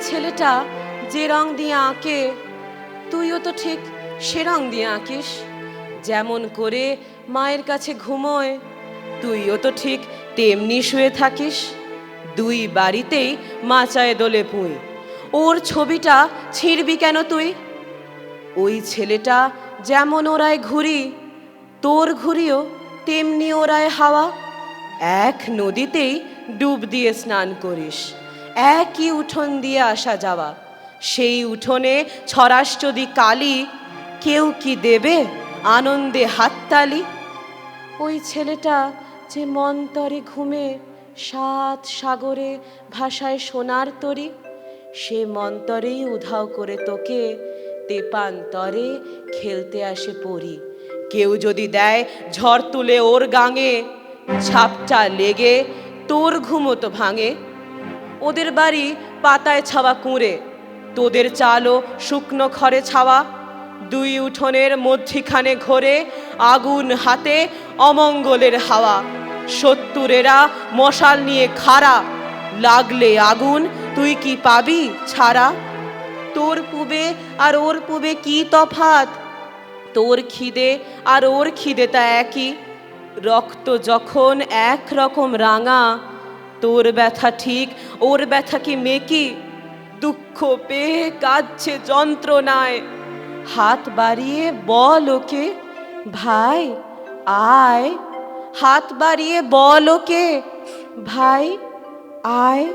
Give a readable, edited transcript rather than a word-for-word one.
ছেলেটা যে রং দিয়ে আঁকে তুইও তো ঠিক সে রং দিয়ে আঁকিস। যেমন করে মায়ের কাছে ঘুমোয় তুইও তো ঠিক তেমনি শুয়ে থাকিস। দুই বাড়িতেই মাচায় দোলে পুঁই, ওর ছবিটা ছিঁড়বি কেন তুই? ওই ছেলেটা যেমন ওরায় ঘুড়ি, তোর ঘুড়িও তেমনি ওরায় হাওয়া। এক নদীতেই ডুব দিয়ে স্নান করিস, একই উঠোন দিয়ে আসা যাওয়া। সেই উঠোনে ছড়াস যদি কালি, কেউ কি দেবে আনন্দে হাততালি? ওই ছেলেটা যে মন্তরে ঘুমে সাত সাগরে ভাষায় সোনার তরী, সে মন্তরেই উধাও করে তোকে তেপান্তরে খেলতে আসে পড়ি। কেউ যদি দেয় ঝড় তুলে ওর গাঙে, ঝাপটা লেগে তোর ঘুমো তো ভাঙে। ওদের বাড়ি পাতায় ছাওয়া কুঁড়ে, তোদের চালও শুকনো খড়ে ছাওয়া। দুই উঠোনের মধ্যিখানে ঘোরে আগুন হাতে অমঙ্গলের হাওয়া। শত্রুরেরা মশাল নিয়ে খাড়া, লাগলে আগুন তুই কি পাবি ছাড়া? তোর পুবে আর ওর পুবে কি তফাৎ? তোর খিদে আর ওর খিদে তা একই। রক্ত যখন এক রকম রাঙা, তোর ব্যথা ঠিক ওর ব্যথা কি মেকি? দুঃখ পেয়ে কাঁদছে যন্ত্রণায়, হাত বাড়িয়ে বল ওকে ভাই আয়। হাত বাড়িয়ে বল ওকে ভাই আয়।